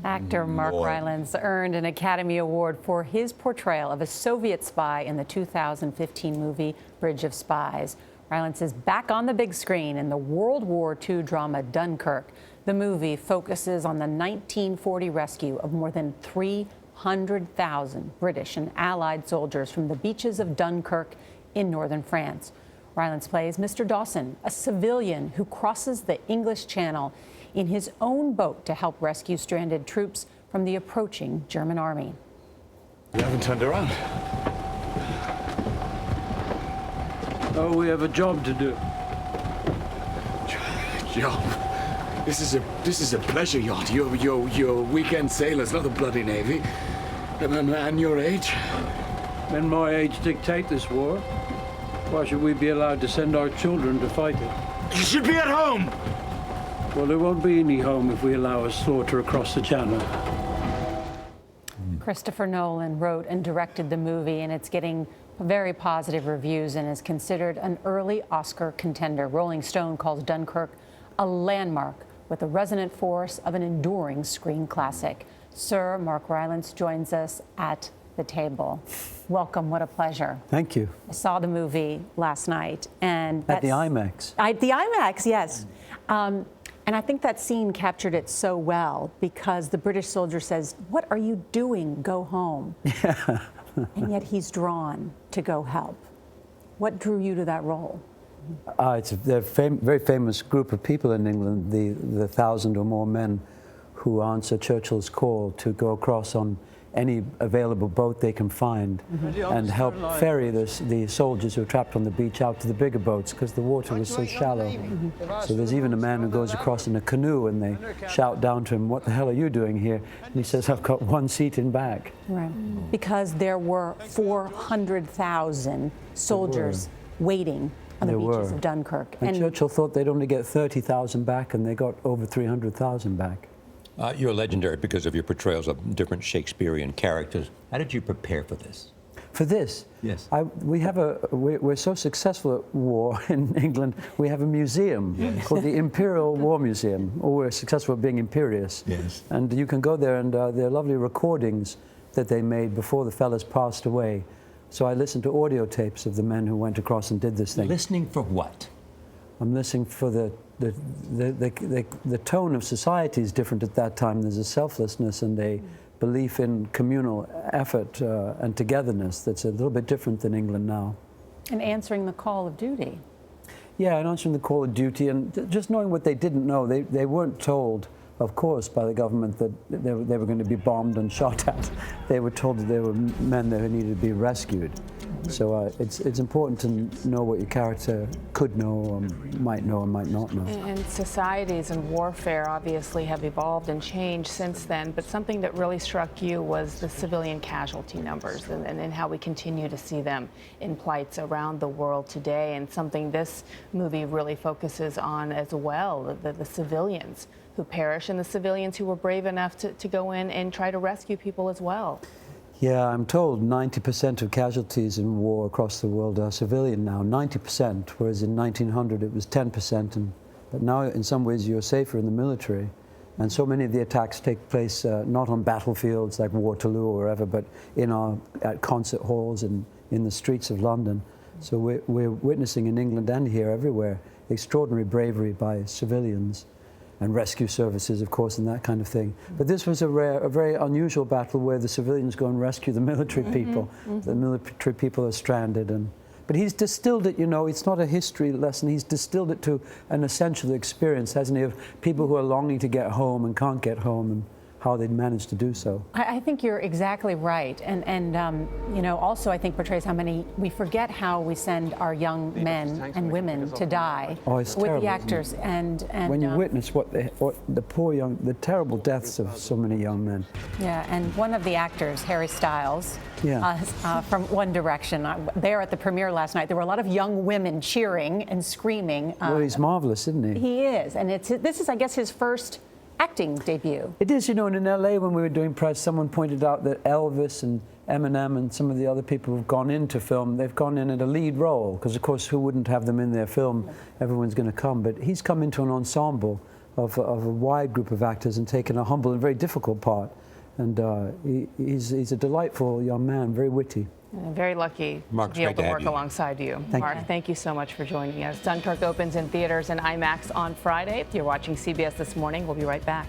Actor Mark Rylance earned an Academy Award for his portrayal of a Soviet spy in the 2015 movie Bridge of Spies. Rylance is back on the big screen in the World War II drama Dunkirk. The movie focuses on the 1940 rescue of more than 300,000 British and Allied soldiers from the beaches of Dunkirk in northern France. Rylance plays Mr. Dawson, a civilian who crosses the English Channel in his own boat to help rescue stranded troops from the approaching German army. You haven't turned around. Oh, we have a job to do. Job? This is a pleasure yacht. You're weekend sailors, not the bloody Navy. A man your age. Men my age dictate this war. Why should we be allowed to send our children to fight it? You should be at home! Well, there won't be any home if we allow a slaughter across the channel. Christopher Nolan wrote and directed the movie, and it's getting very positive reviews and is considered an early Oscar contender. Rolling Stone calls Dunkirk a landmark with the resonant force of an enduring screen classic. Sir Mark Rylance joins us at the table. Welcome, what a pleasure. Thank you. I saw the movie last night, and at the IMAX. At the IMAX, yes. And I think that scene captured it so well because the British soldier says, "What are you doing? Go home." Yeah. And yet he's drawn to go help. What drew you to that role? They're a very famous group of people in England, the 1,000 or more men who answer Churchill's call to go across on any available boat they can find and help ferry the soldiers who are trapped on the beach out to the bigger boats because the water was so shallow. So there's even a man who goes across in a canoe and they shout down to him, "What the hell are you doing here?" And he says, "I've got one seat in back." Right. Because there were 400,000 soldiers waiting on the beaches of Dunkirk. And Churchill thought they'd only get 30,000 back, and they got over 300,000 back. You're legendary because of your portrayals of different Shakespearean characters. How did you prepare for this? For this? Yes. We're so successful at war in England, we have a museum called the Imperial War Museum, or we're successful at being imperious. Yes. And you can go there, and there are lovely recordings that they made before the fellas passed away. So I listened to audio tapes of the men who went across and did this thing. Listening for what? I'm listening for the tone of society is different at that time. There's a selflessness and a belief in communal effort and togetherness that's a little bit different than England now. And answering the call of duty. Yeah, and answering the call of duty, and just knowing what they didn't know. They weren't told, of course, by the government that they were going to be bombed and shot at. They were told that there were men that needed to be rescued. So it's important to know what your character could know, or might know, and might not know. And societies and warfare obviously have evolved and changed since then, but something that really struck you was the civilian casualty numbers and how we continue to see them in plights around the world today, and something this movie really focuses on as well, the civilians who perish and the civilians who were brave enough to go in and try to rescue people as well. Yeah, I'm told 90% of casualties in war across the world are civilian now, 90%, whereas in 1900 it was 10%. But now in some ways you're safer in the military. And so many of the attacks take place not on battlefields like Waterloo or wherever, but at concert halls and in the streets of London. So we're witnessing in England and here everywhere extraordinary bravery by civilians. And rescue services, of course, and that kind of thing. But this was a very unusual battle where the civilians go and rescue the military people. The military people are stranded. But he's distilled it, you know, it's not a history lesson. He's distilled it to an essential experience, hasn't he, of people who are longing to get home and can't get home, and how they'd managed to do so. I think you're exactly right. And you know, also I think portrays how we forget how we send our young men and women to die it's with terrible, the actors. And when you witness the terrible deaths of so many young men. Yeah, and one of the actors, Harry Styles, from One Direction, there at the premiere last night, there were a lot of young women cheering and screaming. Well, he's marvelous, isn't he? He is, and this is, I guess, his first acting debut. It is, you know, and in LA when we were doing press, someone pointed out that Elvis and Eminem and some of the other people who've gone into film, they've gone in at a lead role, because of course who wouldn't have them in their film? Everyone's going to come, but he's come into an ensemble of a wide group of actors and taken a humble and very difficult part. And he's a delightful young man, very witty. And I'm very lucky Mark, to be able it's great to to work have you. alongside you. Thank Mark, you. thank you so much for joining us. Dunkirk opens in theaters and IMAX on Friday. You're watching CBS This Morning. We'll be right back.